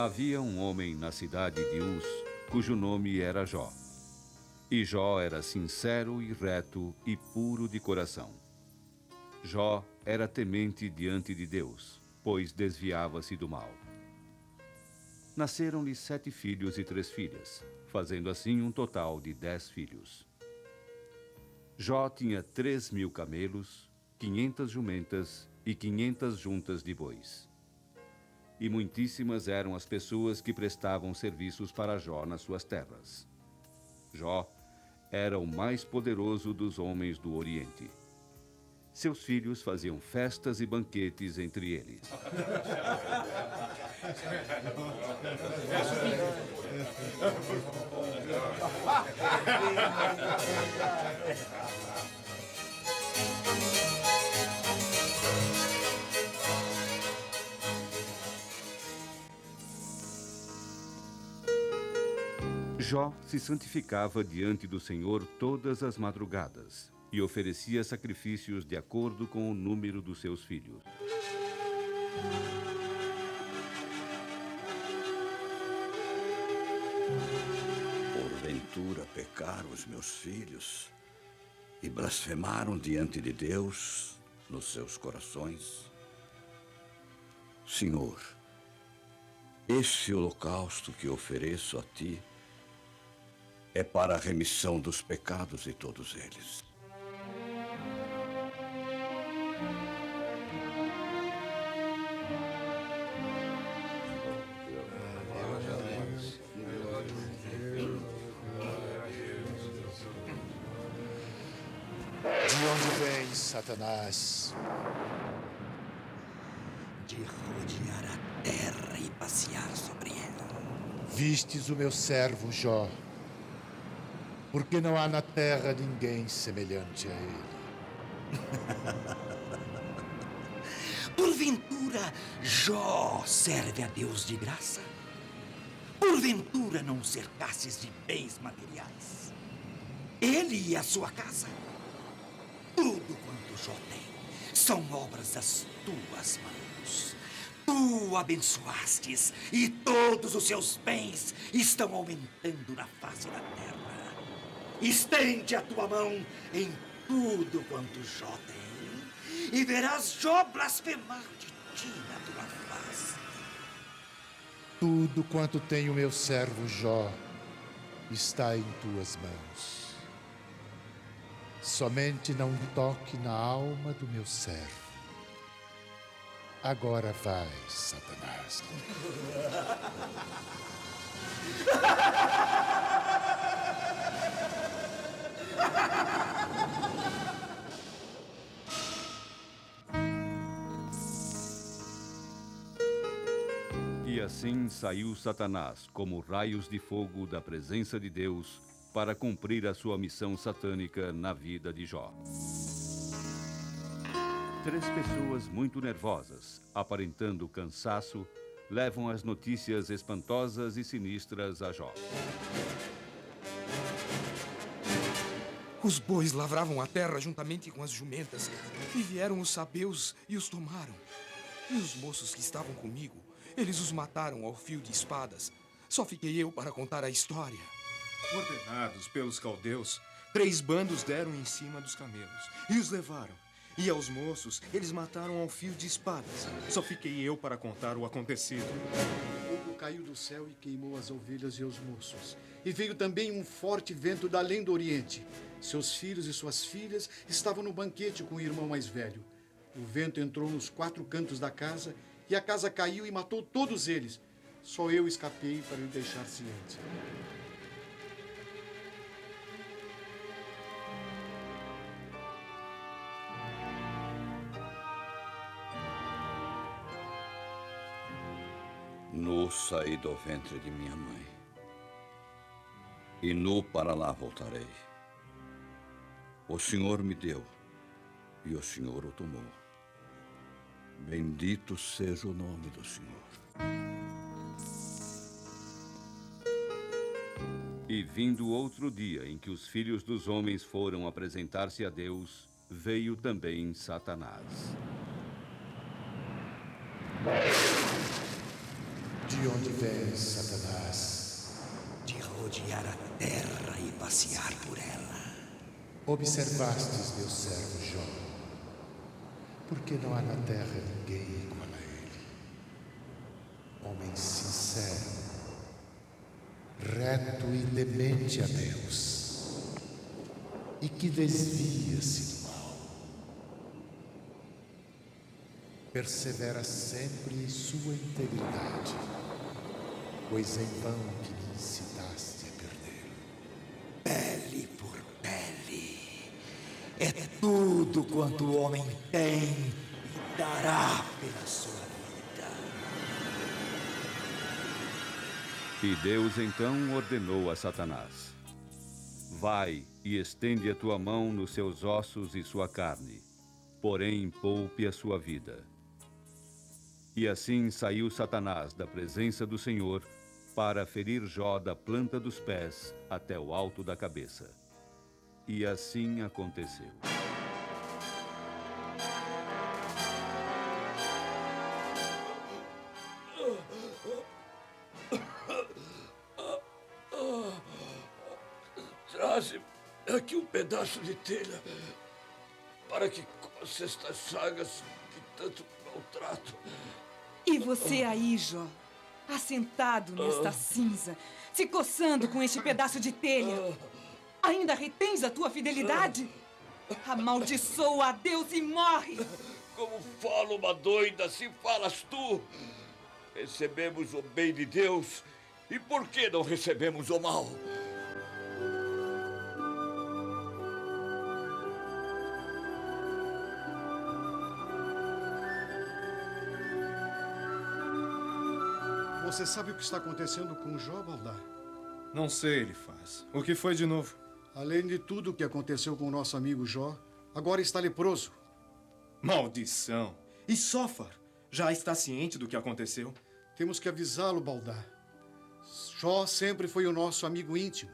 Havia um homem na cidade de Uz, cujo nome era Jó. E Jó era sincero e reto e puro de coração. Jó era temente diante de Deus, pois desviava-se do mal. Nasceram-lhe 7 filhos e 3 filhas, fazendo assim um total de 10 filhos. Jó tinha 3.000 camelos, 500 jumentas e 500 juntas de bois. E muitíssimas eram as pessoas que prestavam serviços para Jó nas suas terras. Jó era o mais poderoso dos homens do Oriente. Seus filhos faziam festas e banquetes entre eles. Jó se santificava diante do Senhor todas as madrugadas e oferecia sacrifícios de acordo com o número dos seus filhos. Porventura pecaram os meus filhos e blasfemaram diante de Deus nos seus corações? Senhor, este holocausto que ofereço a ti é para a remissão dos pecados de todos eles. De onde vens, Satanás? De rodear a terra e passear sobre ela. Vistes o meu servo Jó, porque não há na terra ninguém semelhante a ele. Porventura, Jó serve a Deus de graça? Porventura não cercasses de bens materiais ele e a sua casa? Tudo quanto Jó tem são obras das tuas mãos. Tu o abençoastes e todos os seus bens estão aumentando na face da terra. Estende a tua mão em tudo quanto Jó tem e verás Jó blasfemar de ti na tua face. Tudo quanto tem o meu servo Jó está em tuas mãos. Somente não toque na alma do meu servo. Agora vai, Satanás. E assim saiu Satanás como raios de fogo da presença de Deus para cumprir a sua missão satânica na vida de Jó. 3 pessoas muito nervosas, aparentando cansaço, levam as notícias espantosas e sinistras a Jó. Os bois lavravam a terra juntamente com as jumentas, e vieram os sabeus e os tomaram. E os moços que estavam comigo, eles os mataram ao fio de espadas. Só fiquei eu para contar a história. Ordenados pelos caldeus, 3 bandos deram em cima dos camelos e os levaram. E aos moços, eles mataram ao fio de espadas. Só fiquei eu para contar o acontecido. Fogo caiu do céu e queimou as ovelhas e os moços. E veio também um forte vento da além do Oriente. Seus filhos e suas filhas estavam no banquete com o irmão mais velho. O vento entrou nos 4 cantos da casa e a casa caiu e matou todos eles. Só eu escapei para lhe deixar ciente. Nu saí do ventre de minha mãe, e nu para lá voltarei. O Senhor me deu, e o Senhor o tomou. Bendito seja o nome do Senhor. E vindo outro dia em que os filhos dos homens foram apresentar-se a Deus, veio também Satanás. De onde vens, Satanás? De rodear a terra e passear por ela. Observastes meu servo Jó, porque não há na terra ninguém igual a ele. Homem sincero, reto e temente a Deus, e que desvia-se do mal. Persevera sempre em sua integridade, pois em vão que me incitaste a perder. Pele por pele. É tudo quanto o homem tem e dará pela sua vida. E Deus então ordenou a Satanás: vai e estende a tua mão nos seus ossos e sua carne, porém poupe a sua vida. E assim saiu Satanás da presença do Senhor para ferir Jó da planta dos pés até o alto da cabeça. E assim aconteceu. Traze aqui um pedaço de telha para que coça estas chagas que tanto maltrato. E você aí, Jó, assentado nesta cinza, se coçando com este pedaço de telha, ainda retens a tua fidelidade? Amaldiçoa a Deus e morre! Como fala uma doida, assim falas tu. Recebemos o bem de Deus, e por que não recebemos o mal? Você sabe o que está acontecendo com Jó, Baldar? Não sei, ele faz. O que foi de novo? Além de tudo o que aconteceu com o nosso amigo Jó, agora está leproso. Maldição! E Sófar? Já está ciente do que aconteceu? Temos que avisá-lo, Baldar. Jó sempre foi o nosso amigo íntimo.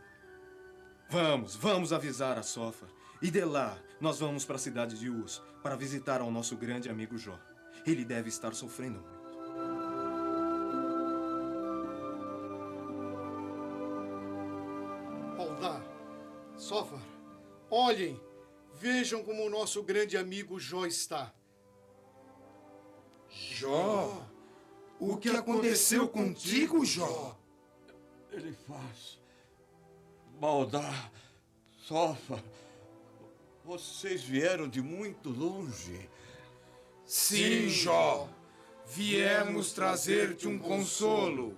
Vamos avisar a Sófar. E de lá, nós vamos para a cidade de Uz para visitar ao nosso grande amigo Jó. Ele deve estar sofrendo muito. Baldar, Sófar, olhem, vejam como o nosso grande amigo Jó está. Jó, o que aconteceu contigo, Jó? Ele faz. Baldar, Sófar, vocês vieram de muito longe. Sim, Jó. Viemos trazer-te um consolo.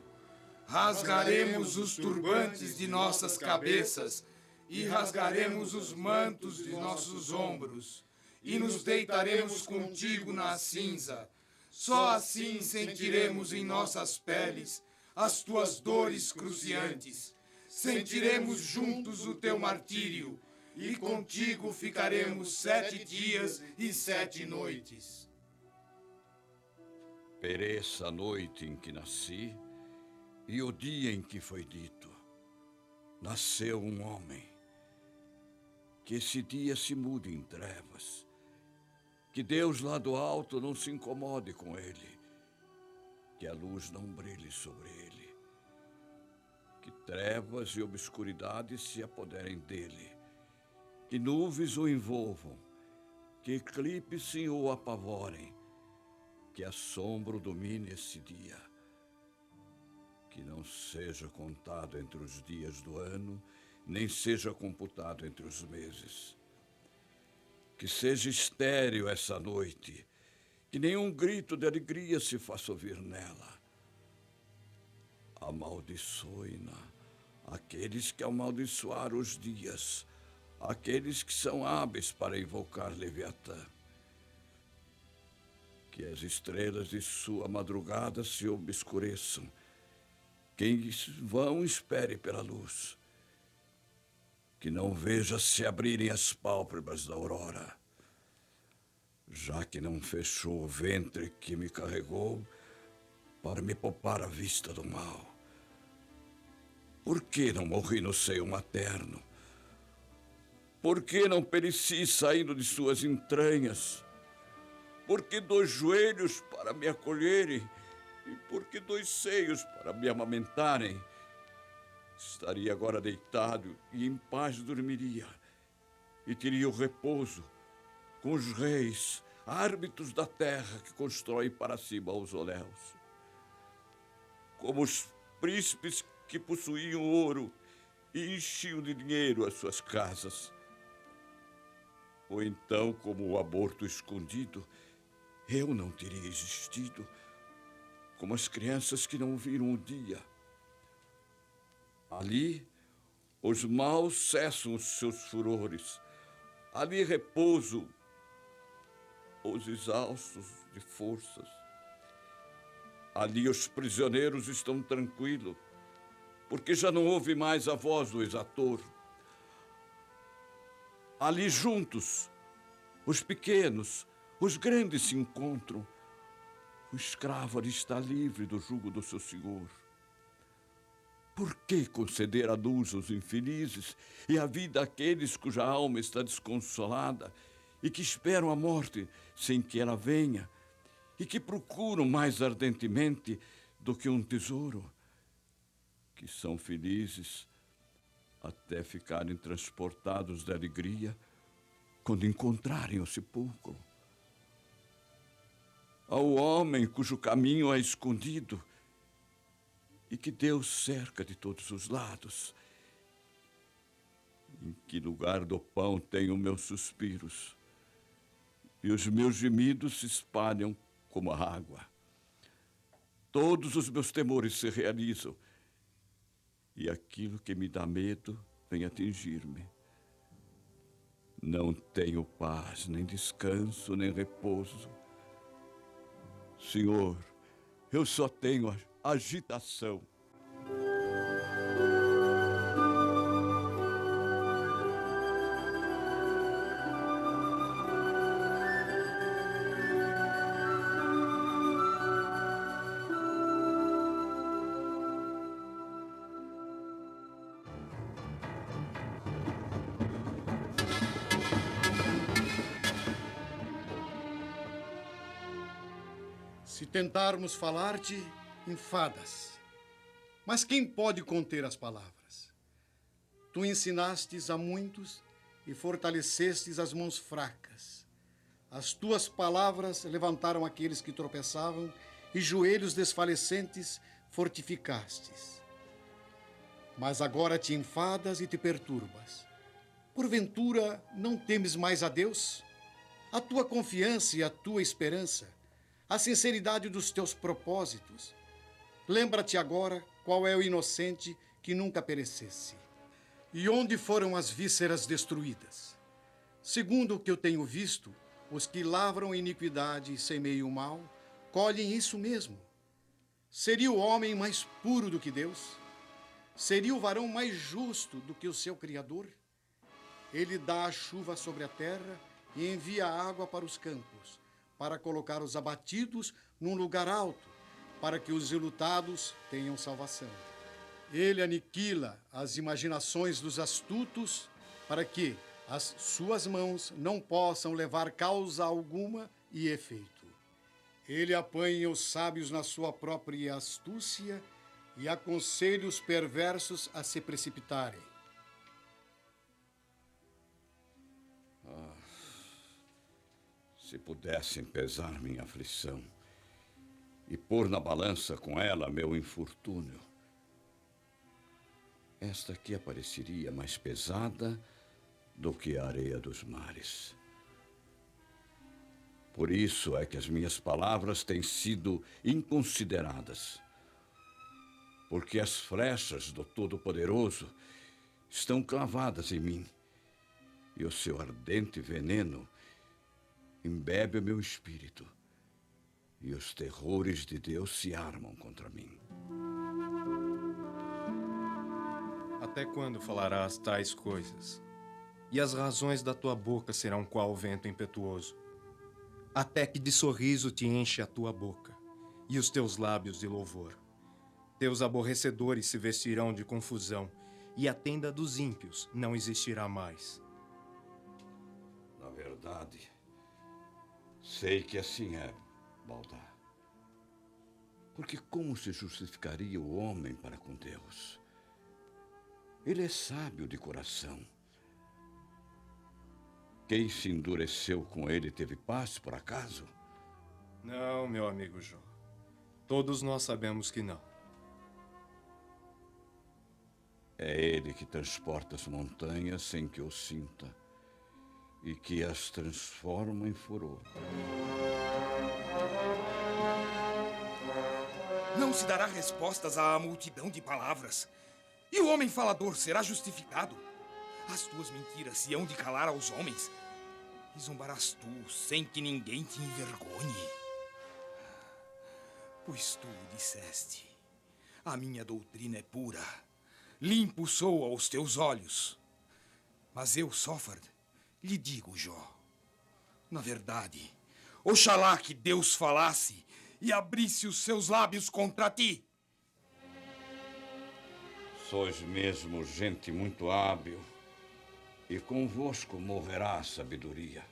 Rasgaremos os turbantes de nossas cabeças e rasgaremos os mantos de nossos ombros e nos deitaremos contigo na cinza. Só assim sentiremos em nossas peles as tuas dores cruciantes. Sentiremos juntos o teu martírio e contigo ficaremos 7 dias e 7 noites. Pereça a noite em que nasci e o dia em que foi dito: nasceu um homem. Que esse dia se mude em trevas. Que Deus lá do alto não se incomode com ele. Que a luz não brilhe sobre ele. Que trevas e obscuridades se apoderem dele. Que nuvens o envolvam. Que eclipse o apavorem. Que assombro domine esse dia. Que não seja contado entre os dias do ano, nem seja computado entre os meses. Que seja estéril essa noite, que nenhum grito de alegria se faça ouvir nela. Amaldiçoe-na aqueles que amaldiçoaram os dias, aqueles que são hábeis para invocar Leviatã. Que as estrelas de sua madrugada se obscureçam. Quem vão espere pela luz. Que não veja se abrirem as pálpebras da aurora. Já que não fechou o ventre que me carregou para me poupar a vista do mal. Por que não morri no seio materno? Por que não pereci saindo de suas entranhas? Por que dou joelhos para me acolherem e porque 2 seios para me amamentarem, estaria agora deitado e em paz dormiria, e teria o repouso com os reis, árbitros da terra que constroem para si mausoléus, como os príncipes que possuíam ouro e enchiam de dinheiro as suas casas. Ou então, como o aborto escondido, eu não teria existido, como as crianças que não viram o dia. Ali, os maus cessam os seus furores. Ali repousam os exaustos de forças. Ali os prisioneiros estão tranquilos, porque já não ouve mais a voz do exator. Ali juntos, os pequenos, os grandes se encontram. O escravo ali está livre do jugo do seu senhor. Por que conceder a luz aos infelizes e a vida àqueles cuja alma está desconsolada e que esperam a morte sem que ela venha e que procuram mais ardentemente do que um tesouro, que são felizes até ficarem transportados de alegria quando encontrarem o sepulcro? Ao homem cujo caminho é escondido e que Deus cerca de todos os lados, em que lugar do pão tenho meus suspiros, e os meus gemidos se espalham como a água. Todos os meus temores se realizam, e aquilo que me dá medo vem atingir-me. Não tenho paz, nem descanso, nem repouso. Senhor, eu só tenho agitação. Se tentarmos falar-te, enfadas. Mas quem pode conter as palavras? Tu ensinastes a muitos e fortalecestes as mãos fracas. As tuas palavras levantaram aqueles que tropeçavam e joelhos desfalecentes fortificastes. Mas agora te enfadas e te perturbas. Porventura, não temes mais a Deus? A tua confiança e a tua esperança, a sinceridade dos teus propósitos. Lembra-te agora qual é o inocente que nunca perecesse. E onde foram as vísceras destruídas? Segundo o que eu tenho visto, os que lavram iniquidade e semeiam o mal, colhem isso mesmo. Seria o homem mais puro do que Deus? Seria o varão mais justo do que o seu Criador? Ele dá a chuva sobre a terra e envia a água para os campos, para colocar os abatidos num lugar alto, para que os enlutados tenham salvação. Ele aniquila as imaginações dos astutos, para que as suas mãos não possam levar causa alguma e efeito. Ele apanha os sábios na sua própria astúcia e aconselha os perversos a se precipitarem. Se pudessem pesar minha aflição e pôr na balança com ela meu infortúnio, esta aqui apareceria mais pesada do que a areia dos mares. Por isso é que as minhas palavras têm sido inconsideradas, porque as flechas do Todo-Poderoso estão clavadas em mim, e o seu ardente veneno embebe o meu espírito, e os terrores de Deus se armam contra mim. Até quando falarás tais coisas? E as razões da tua boca serão qual vento impetuoso? Até que de sorriso te enche a tua boca, e os teus lábios de louvor. Teus aborrecedores se vestirão de confusão, e a tenda dos ímpios não existirá mais. Na verdade, sei que assim é, Baldar. Porque como se justificaria o homem para com Deus? Ele é sábio de coração. Quem se endureceu com ele teve paz, por acaso? Não, meu amigo Jó. Todos nós sabemos que não. É ele que transporta as montanhas sem que eu sinta e que as transforma em furor. Não se dará respostas à multidão de palavras. E o homem falador será justificado. As tuas mentiras se hão de calar aos homens. E zombarás tu, sem que ninguém te envergonhe. Pois tu disseste, a minha doutrina é pura, limpo sou aos teus olhos. Mas eu, Sófar, lhe digo, Jó, na verdade, oxalá que Deus falasse e abrisse os seus lábios contra ti. Sois mesmo gente muito hábil, e convosco morrerá a sabedoria.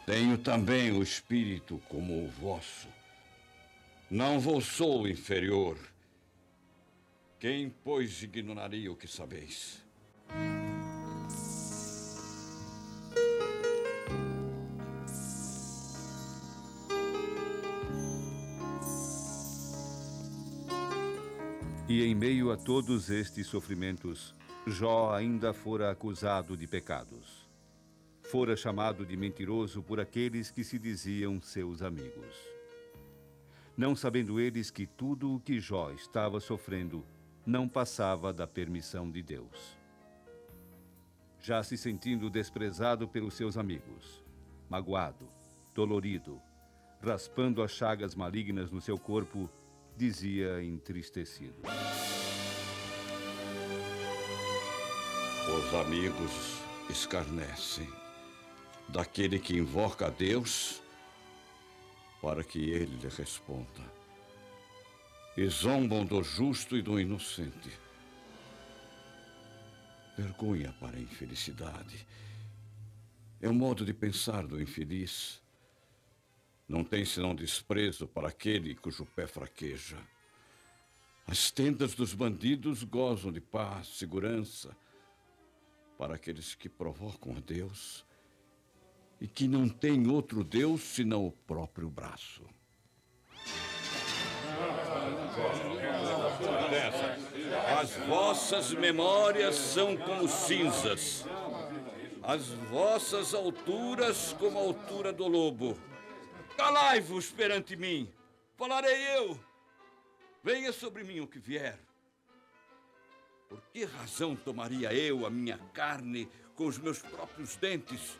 Tenho também o espírito como o vosso. Não vos sou inferior. Quem, pois, ignoraria o que sabeis? E em meio a todos estes sofrimentos, Jó ainda fora acusado de pecados. Fora chamado de mentiroso por aqueles que se diziam seus amigos. Não sabendo eles que tudo o que Jó estava sofrendo não passava da permissão de Deus. Já se sentindo desprezado pelos seus amigos, magoado, dolorido, raspando as chagas malignas no seu corpo, dizia entristecido: Os amigos escarnecem daquele que invoca a Deus para que ele lhe responda. E zombam do justo e do inocente. Vergonha para a infelicidade. É o modo de pensar do infeliz. Não tem senão desprezo para aquele cujo pé fraqueja. As tendas dos bandidos gozam de paz, segurança, para aqueles que provocam a Deus e que não têm outro Deus senão o próprio braço. As vossas memórias são como cinzas, as vossas alturas como a altura do lobo. Calai-vos perante mim, falarei eu. Venha sobre mim o que vier. Por que razão tomaria eu a minha carne com os meus próprios dentes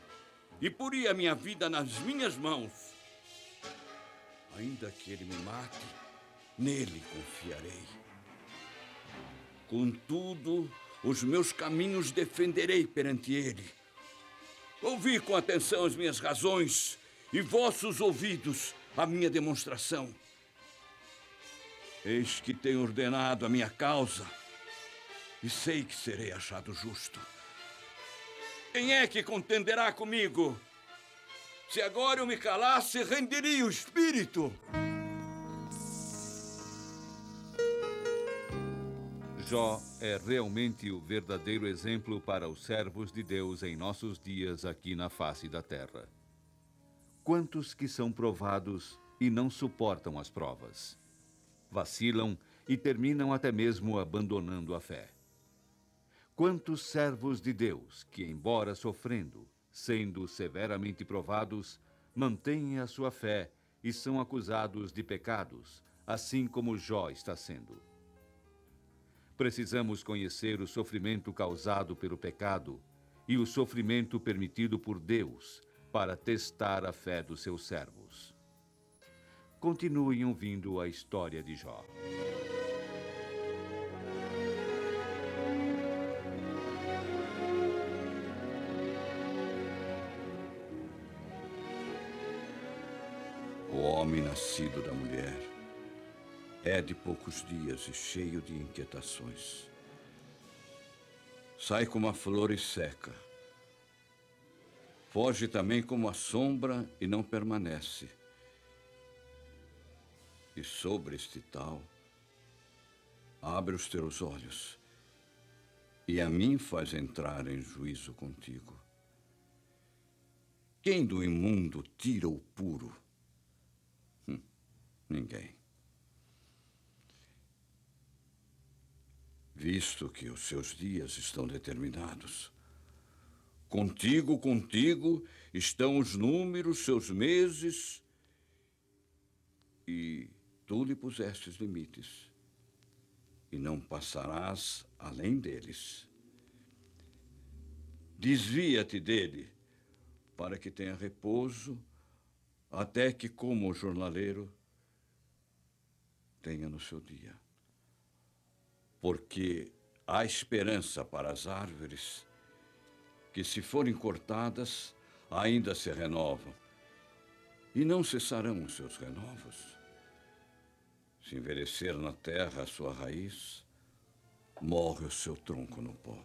e poria a minha vida nas minhas mãos? Ainda que ele me mate, nele confiarei. Contudo, os meus caminhos defenderei perante ele. Ouvi com atenção as minhas razões e vossos ouvidos a minha demonstração. Eis que tenho ordenado a minha causa e sei que serei achado justo. Quem é que contenderá comigo? Se agora eu me calasse, renderia o espírito. Jó é realmente o verdadeiro exemplo para os servos de Deus em nossos dias aqui na face da terra. Quantos que são provados e não suportam as provas? Vacilam e terminam até mesmo abandonando a fé. Quantos servos de Deus que, embora sofrendo, sendo severamente provados, mantêm a sua fé e são acusados de pecados, assim como Jó está sendo. Precisamos conhecer o sofrimento causado pelo pecado e o sofrimento permitido por Deus para testar a fé dos seus servos. Continuem ouvindo a história de Jó. O homem nascido da mulher é de poucos dias e cheio de inquietações. Sai como a flor e seca. Foge também como a sombra e não permanece. E sobre este tal, abre os teus olhos e a mim faz entrar em juízo contigo. Quem do imundo tira o puro? Ninguém. Visto que os seus dias estão determinados, contigo estão os números, seus meses, e tu lhe pusestes limites, e não passarás além deles. Desvia-te dele, para que tenha repouso, até que, como o jornaleiro, tenha no seu dia. Porque há esperança para as árvores, que, se forem cortadas, ainda se renovam, e não cessarão os seus renovos. Se envelhecer na terra a sua raiz, morre o seu tronco no pó.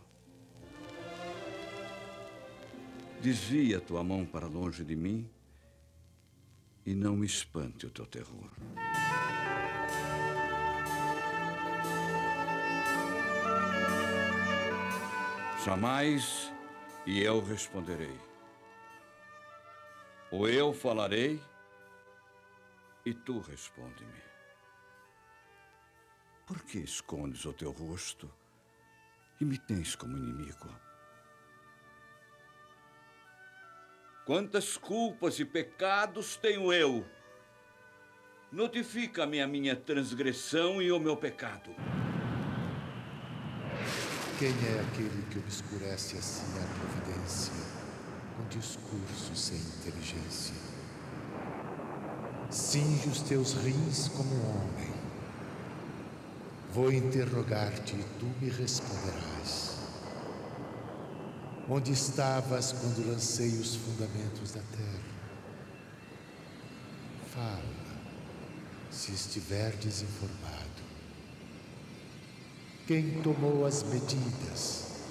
Desvia tua mão para longe de mim e não me espante o teu terror. Chamais e eu responderei. Ou eu falarei e tu responde-me. Por que escondes o teu rosto e me tens como inimigo? Quantas culpas e pecados tenho eu? Notifica-me a minha transgressão e o meu pecado. Quem é aquele que obscurece assim a providência, com discurso sem inteligência? Cinge os teus rins como um homem. Vou interrogar-te e tu me responderás. Onde estavas quando lancei os fundamentos da terra? Fala, se estiverdes informado. Quem tomou as medidas?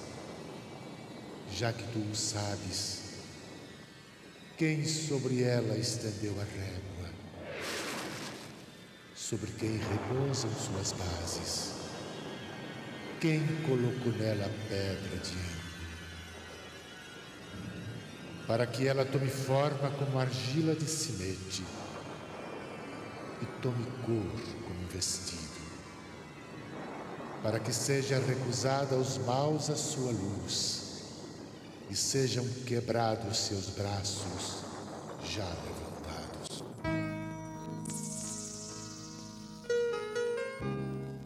Já que tu o sabes, quem sobre ela estendeu a régua? Sobre quem repousam suas bases? Quem colocou nela pedra de ângulo? Para que ela tome forma como argila de cimete e tome cor como vestido. Para que seja recusada aos maus a sua luz e sejam quebrados seus braços já levantados.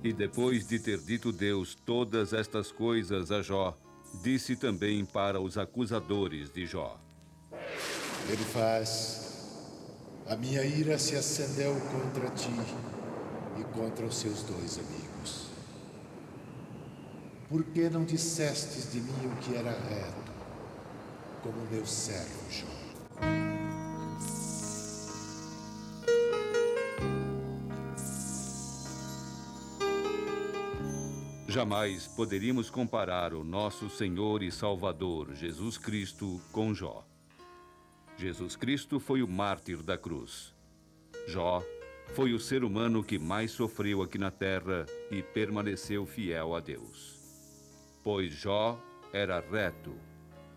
E depois de ter dito Deus todas estas coisas a Jó, disse também para os acusadores de Jó: Ele faz, a minha ira se acendeu contra ti e contra os seus dois amigos. Por que não dissestes de mim o que era reto, como meu servo Jó? Jamais poderíamos comparar o nosso Senhor e Salvador, Jesus Cristo, com Jó. Jesus Cristo foi o mártir da cruz. Jó foi o ser humano que mais sofreu aqui na terra e permaneceu fiel a Deus. Pois Jó era reto,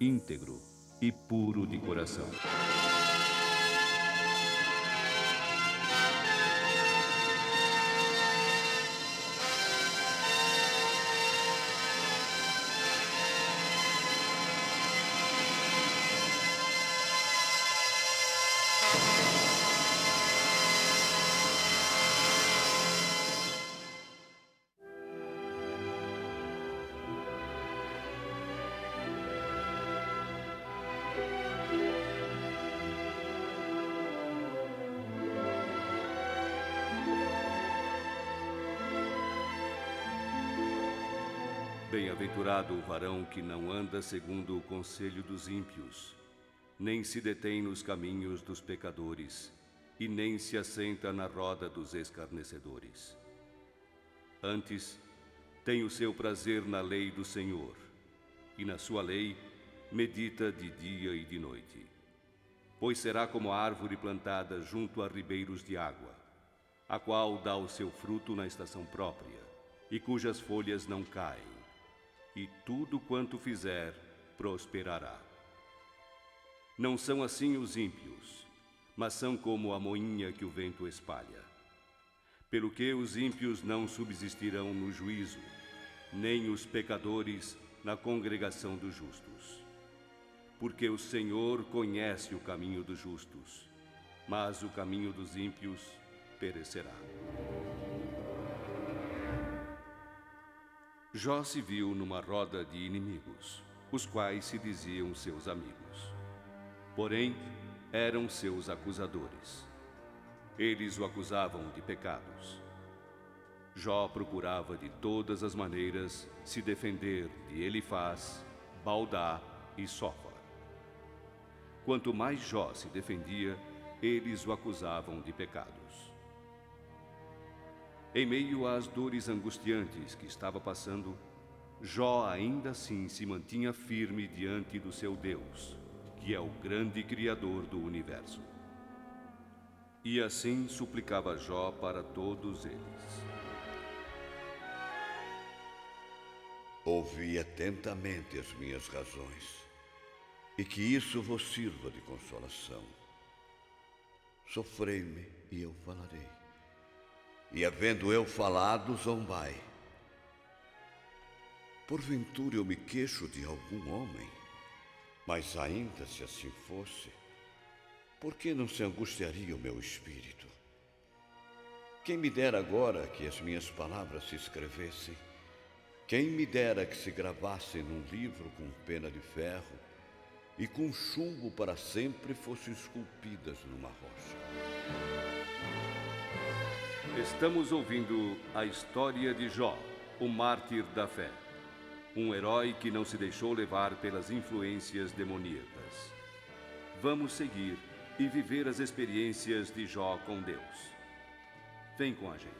íntegro e puro de coração. Bem-aventurado o varão que não anda segundo o conselho dos ímpios, nem se detém nos caminhos dos pecadores, e nem se assenta na roda dos escarnecedores. Antes, tem o seu prazer na lei do Senhor, e na sua lei medita de dia e de noite. Pois será como a árvore plantada junto a ribeiros de água, a qual dá o seu fruto na estação própria, e cujas folhas não caem, e tudo quanto fizer prosperará. Não são assim os ímpios, mas são como a moinha que o vento espalha. Pelo que os ímpios não subsistirão no juízo, nem os pecadores na congregação dos justos. Porque o Senhor conhece o caminho dos justos, mas o caminho dos ímpios perecerá. Jó se viu numa roda de inimigos, os quais se diziam seus amigos. Porém, eram seus acusadores. Eles o acusavam de pecados. Jó procurava de todas as maneiras se defender de Elifaz, Baldá e Sófar. Quanto mais Jó se defendia, eles o acusavam de pecados. Em meio às dores angustiantes que estava passando, Jó ainda assim se mantinha firme diante do seu Deus, que é o grande Criador do universo. E assim suplicava Jó para todos eles. Ouvi atentamente as minhas razões, e que isso vos sirva de consolação. Sofrei-me e eu falarei, e havendo eu falado, zombai. Porventura eu me queixo de algum homem, mas ainda se assim fosse, por que não se angustiaria o meu espírito? Quem me dera agora que as minhas palavras se escrevessem, quem me dera que se gravassem num livro com pena de ferro e com chumbo para sempre fossem esculpidas numa rocha. Estamos ouvindo a história de Jó, o mártir da fé. Um herói que não se deixou levar pelas influências demoníacas. Vamos seguir e viver as experiências de Jó com Deus. Vem com a gente.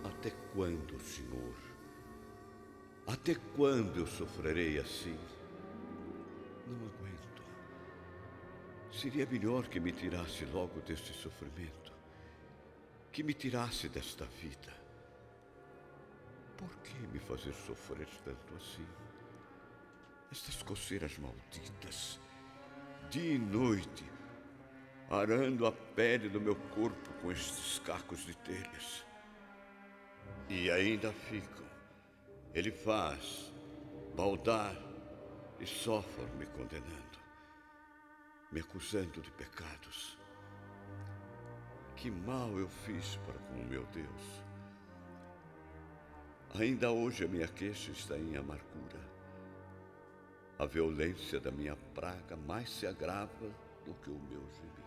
Até quando, Senhor? Até quando eu sofrerei assim? Não aguento. Seria melhor que me tirasse logo deste sofrimento, que me tirasse desta vida. Por que me fazer sofrer tanto assim? Estas coceiras malditas, dia e noite, arando a pele do meu corpo com estes cacos de telhas. E ainda ficam Elifaz, Baldá e Sófar me condenando, me acusando de pecados. Que mal eu fiz para com o meu Deus. Ainda hoje a minha queixa está em amargura. A violência da minha praga mais se agrava do que o meu gemido.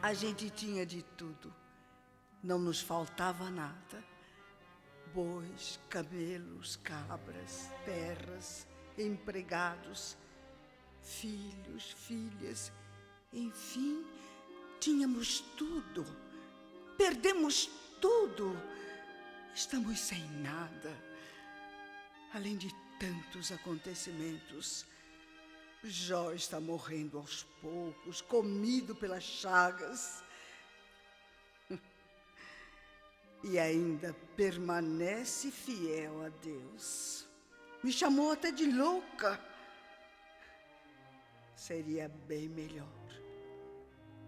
A gente tinha de tudo. Não nos faltava nada. Bois, camelos, cabras, terras, empregados, filhos, filhas. Enfim, tínhamos tudo. Perdemos tudo. Estamos sem nada. Além de tantos acontecimentos, Jó está morrendo aos poucos, comido pelas chagas. E ainda permanece fiel a Deus. Me chamou até de louca. Seria bem melhor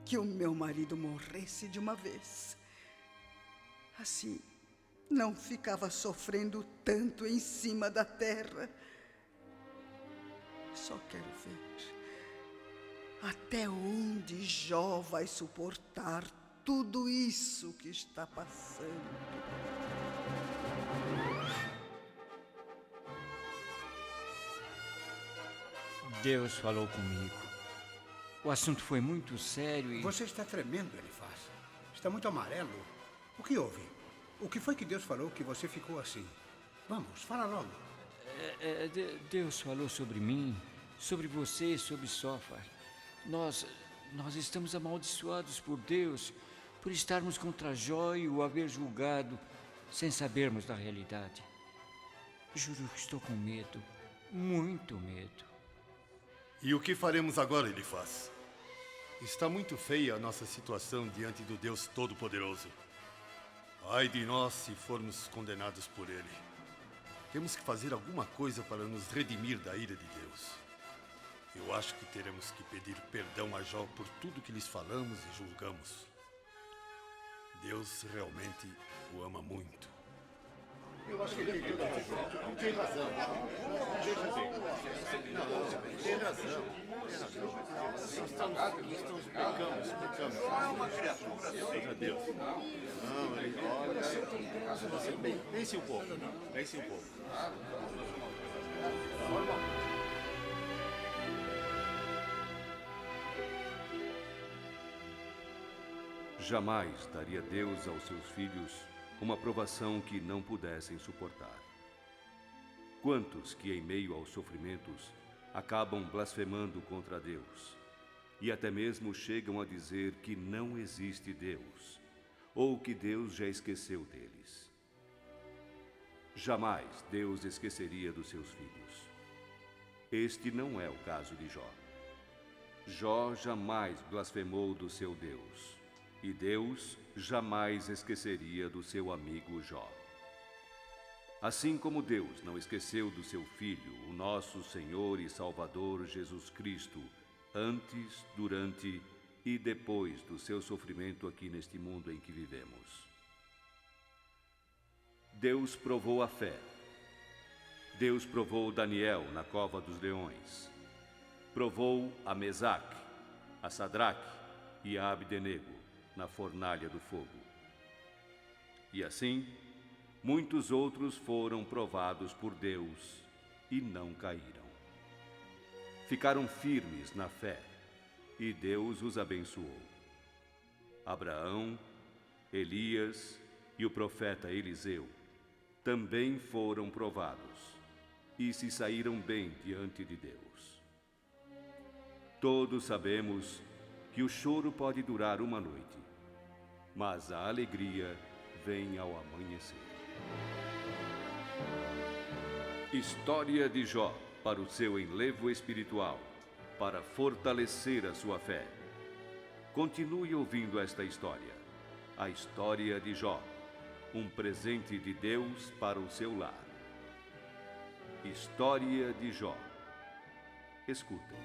que o meu marido morresse de uma vez. Assim, não ficava sofrendo tanto em cima da terra. Só quero ver até onde Jó vai suportar tudo isso que está passando. Deus falou comigo. O assunto foi muito sério e... Você está tremendo, Elifaz. Está muito amarelo. O que houve? O que foi que Deus falou que você ficou assim? Vamos, fala logo. Deus falou sobre mim, sobre você, sobre Sófar. Nós estamos amaldiçoados por Deus por estarmos contra Jó e o haver julgado sem sabermos da realidade. Juro que estou com medo, muito medo. E o que faremos agora, Elifaz? Está muito feia a nossa situação diante do Deus Todo-Poderoso. Ai de nós se formos condenados por Ele. Temos que fazer alguma coisa para nos redimir da ira de Deus. Eu acho que teremos que pedir perdão a Jó por tudo que lhes falamos e julgamos. Deus realmente o ama muito. Eu acho que ele tem toda a razão. Tem razão. Tem razão. Estamos pecamos. É uma criatura. Seja Deus. Não, ele olha. Pense um pouco. Pense um pouco. Jamais daria Deus aos seus filhos uma provação que não pudessem suportar. Quantos que, em meio aos sofrimentos, acabam blasfemando contra Deus e até mesmo chegam a dizer que não existe Deus ou que Deus já esqueceu deles. Jamais Deus esqueceria dos seus filhos. Este não é o caso de Jó. Jó jamais blasfemou do seu Deus. E Deus jamais esqueceria do seu amigo Jó. Assim como Deus não esqueceu do seu Filho, o nosso Senhor e Salvador Jesus Cristo, antes, durante e depois do seu sofrimento aqui neste mundo em que vivemos. Deus provou a fé. Deus provou Daniel na cova dos leões. Provou a Mesaque, a Sadraque e a Abdenego na fornalha do fogo. E assim, muitos outros foram provados por Deus e não caíram. Ficaram firmes na fé e Deus os abençoou. Abraão, Elias e o profeta Eliseu também foram provados e se saíram bem diante de Deus. Todos sabemos que o choro pode durar uma noite, mas a alegria vem ao amanhecer. História de Jó para o seu enlevo espiritual, para fortalecer a sua fé. Continue ouvindo esta história, a história de Jó, um presente de Deus para o seu lar. História de Jó. Escutem.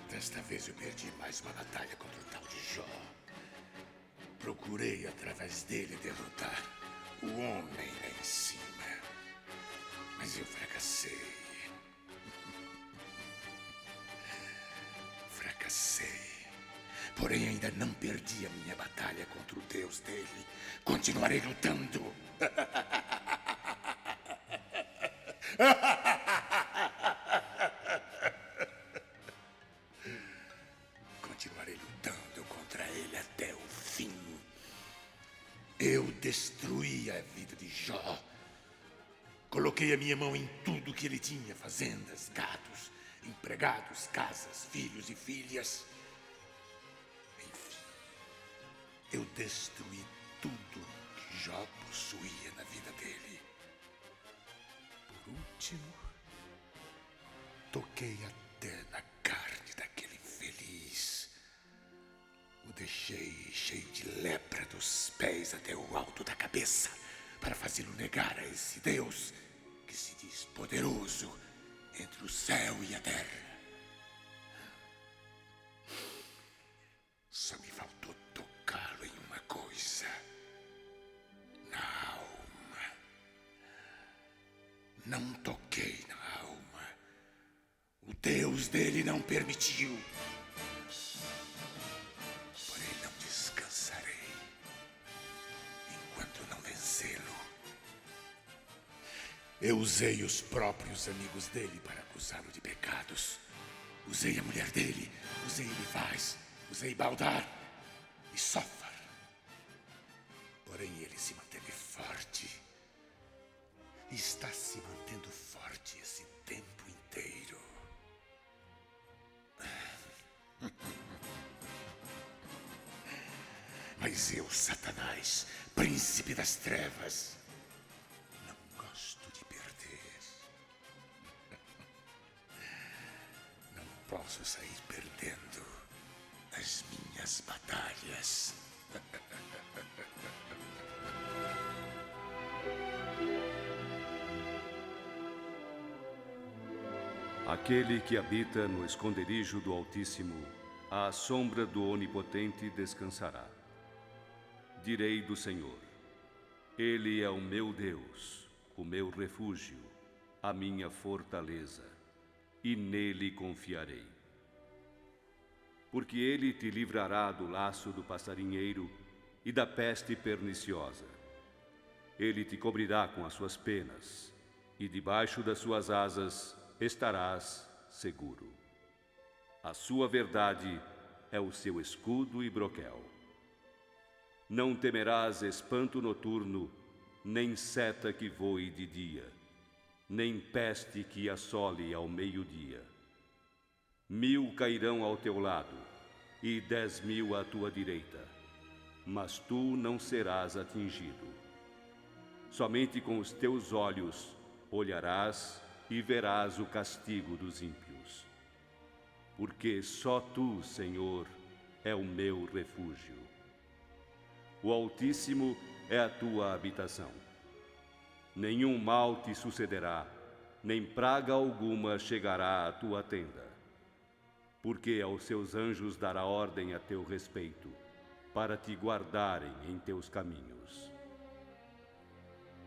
Desta vez eu perdi mais uma batalha contra o tal de Jó. Procurei, através dele, derrotar o homem lá em cima. Mas eu fracassei. Fracassei. Porém, ainda não perdi a minha batalha contra o Deus dele. Continuarei lutando. Continuarei lutando contra ele até o fim. Eu destruí a vida de Jó. Coloquei a minha mão em tudo que ele tinha: fazendas, gados, empregados, casas, filhos e filhas. Enfim, eu destruí tudo que Jó possuía na vida dele. Por último, toquei até na carne daquele infeliz. O deixei cheio de lepra dos pés até o alto da cabeça, para fazê-lo negar a esse Deus que se diz poderoso entre o céu e a terra. Só me faltou tocá-lo em uma coisa: na alma. Não toquei na alma. O Deus dele não permitiu. Porém, não descansarei enquanto não vencê-lo. Eu usei os próprios amigos dele para acusá-lo de pecados. Usei a mulher dele, usei Elifaz, usei Baldar e Sofar. Porém, ele se manteve forte. E está se mantendo forte esse tempo inteiro. Mas eu, Satanás, príncipe das trevas, posso sair perdendo as minhas batalhas. Aquele que habita no esconderijo do Altíssimo, à sombra do Onipotente descansará. Direi do Senhor: Ele é o meu Deus, o meu refúgio, a minha fortaleza, e nele confiarei. Porque ele te livrará do laço do passarinheiro e da peste perniciosa. Ele te cobrirá com as suas penas, e debaixo das suas asas estarás seguro. A sua verdade é o seu escudo e broquel. Não temerás espanto noturno, nem seta que voe de dia, nem peste que assole ao meio-dia. 1000 cairão ao teu lado, e 10.000 à tua direita, mas tu não serás atingido. Somente com os teus olhos olharás e verás o castigo dos ímpios. Porque só tu, Senhor, é o meu refúgio. O Altíssimo é a tua habitação. Nenhum mal te sucederá, nem praga alguma chegará à tua tenda. Porque aos seus anjos dará ordem a teu respeito, para te guardarem em teus caminhos.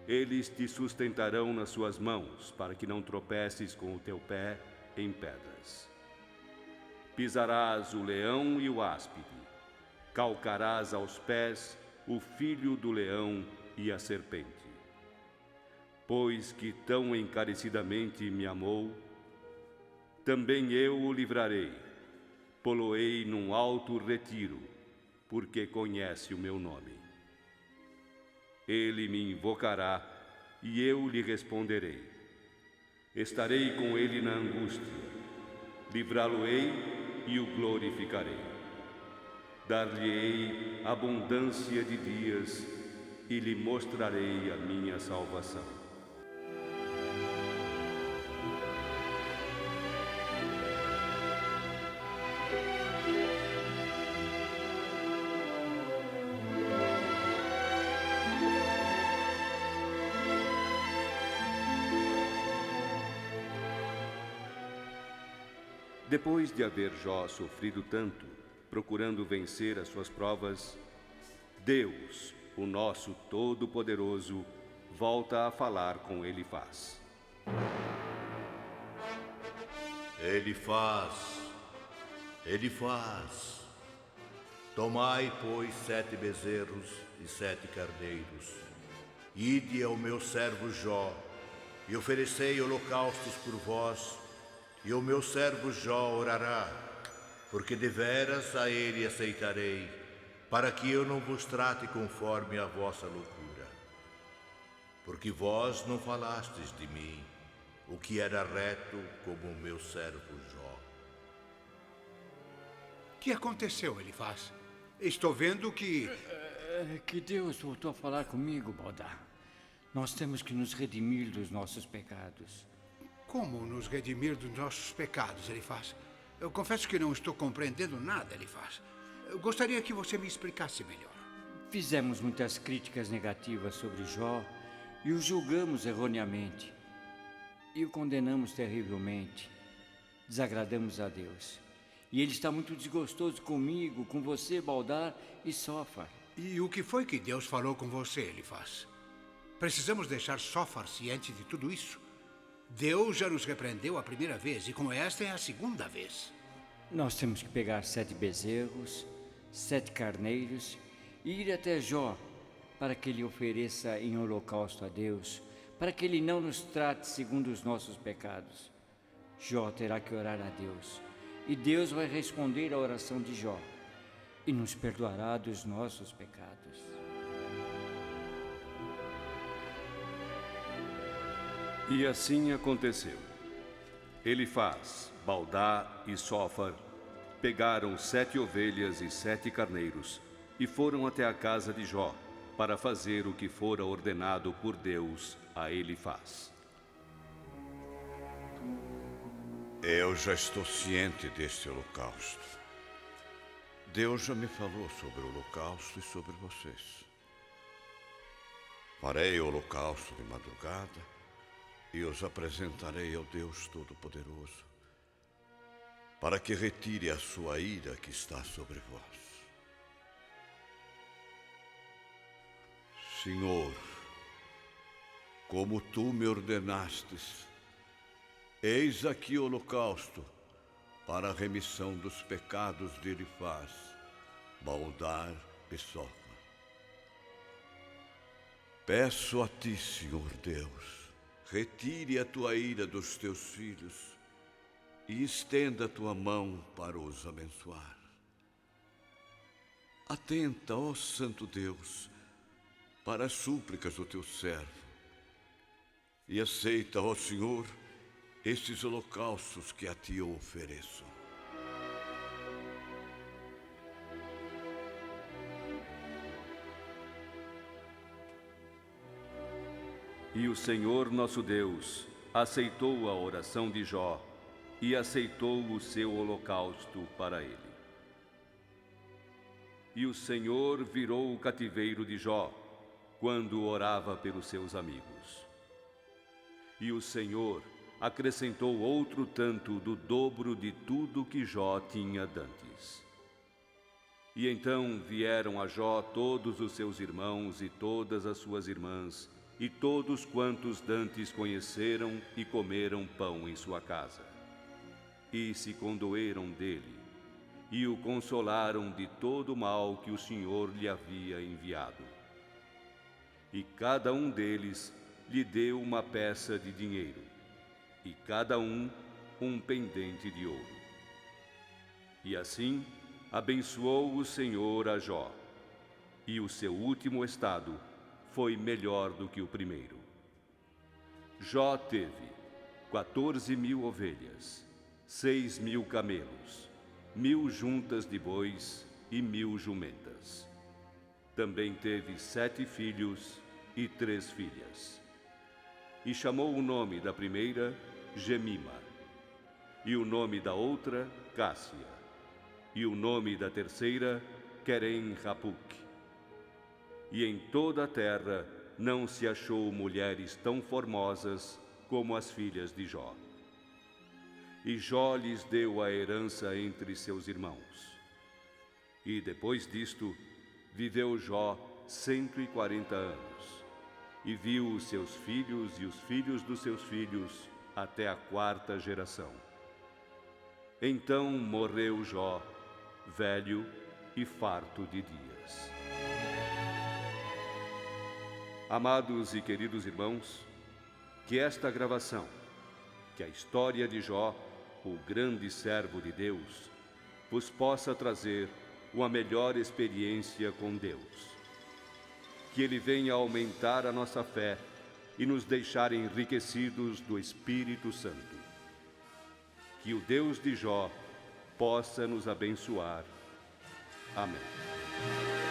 Eles te sustentarão nas suas mãos, para que não tropeces com o teu pé em pedras. Pisarás o leão e o áspide, calcarás aos pés o filho do leão e a serpente. Pois que tão encarecidamente me amou, também eu o livrarei, pô-lo-ei num alto retiro, porque conhece o meu nome. Ele me invocará, e eu lhe responderei. Estarei com ele na angústia, livrá-lo-ei e o glorificarei. Dar-lhe-ei abundância de dias, e lhe mostrarei a minha salvação. Depois de haver Jó sofrido tanto, procurando vencer as suas provas, Deus, o nosso Todo-Poderoso, volta a falar com Elifaz. Elifaz, tomai, pois, 7 bezerros e 7 carneiros, ide ao meu servo Jó, e oferecei holocaustos por vós, e o meu servo Jó orará, porque deveras a ele aceitarei, para que eu não vos trate conforme a vossa loucura. Porque vós não falastes de mim o que era reto como o meu servo Jó. O que aconteceu, Elifaz? Estou vendo que... Que Deus voltou a falar comigo, Baldar. Nós temos que nos redimir dos nossos pecados. Como nos redimir dos nossos pecados, Elifaz? Eu confesso que não estou compreendendo nada, Elifaz. Eu gostaria que você me explicasse melhor. Fizemos muitas críticas negativas sobre Jó e o julgamos erroneamente. E o condenamos terrivelmente. Desagradamos a Deus. E ele está muito desgostoso comigo, com você, Baldar e Sofar. E o que foi que Deus falou com você, Elifaz? Precisamos deixar Sofar ciente de tudo isso? Deus já nos repreendeu a primeira vez, e com esta é a segunda vez. Nós temos que pegar 7 bezerros, 7 carneiros e ir até Jó, para que ele ofereça em holocausto a Deus, para que ele não nos trate segundo os nossos pecados. Jó terá que orar a Deus, e Deus vai responder à oração de Jó, e nos perdoará dos nossos pecados. E assim aconteceu. Elifaz, Baldar e Sofar pegaram 7 ovelhas e 7 carneiros e foram até a casa de Jó para fazer o que fora ordenado por Deus a Elifaz. Eu já estou ciente deste holocausto. Deus já me falou sobre o holocausto e sobre vocês. Farei o holocausto de madrugada e os apresentarei ao Deus Todo-Poderoso, para que retire a sua ira que está sobre vós. Senhor, como tu me ordenastes, eis aqui o holocausto para a remissão dos pecados de Elifaz, Baldar e Sofar. Peço a ti, Senhor Deus, retire a tua ira dos teus filhos e estenda a tua mão para os abençoar. Atenta, ó Santo Deus, para as súplicas do teu servo e aceita, ó Senhor, estes holocaustos que a ti eu ofereço. E o Senhor nosso Deus aceitou a oração de Jó e aceitou o seu holocausto para ele. E o Senhor virou o cativeiro de Jó quando orava pelos seus amigos. E o Senhor acrescentou outro tanto do dobro de tudo que Jó tinha dantes. E então vieram a Jó todos os seus irmãos e todas as suas irmãs, e todos quantos dantes conheceram e comeram pão em sua casa. E se condoeram dele, e o consolaram de todo o mal que o Senhor lhe havia enviado. E cada um deles lhe deu uma peça de dinheiro, e cada um pendente de ouro. E assim abençoou o Senhor a Jó, e o seu último estado foi melhor do que o primeiro. Jó teve 14.000 ovelhas, 6.000 camelos, 1.000 juntas de bois e 1.000 jumentas. Também teve 7 filhos e 3 filhas. E chamou o nome da primeira Gemima, e o nome da outra Cássia, e o nome da terceira Querem-Rapuque. E em toda a terra não se achou mulheres tão formosas como as filhas de Jó. E Jó lhes deu a herança entre seus irmãos. E depois disto, viveu Jó 140 anos, e viu os seus filhos e os filhos dos seus filhos até a 4ª geração. Então morreu Jó, velho e farto de dias. Amados e queridos irmãos, que esta gravação, que a história de Jó, o grande servo de Deus, vos possa trazer uma melhor experiência com Deus. Que Ele venha aumentar a nossa fé e nos deixar enriquecidos do Espírito Santo. Que o Deus de Jó possa nos abençoar. Amém.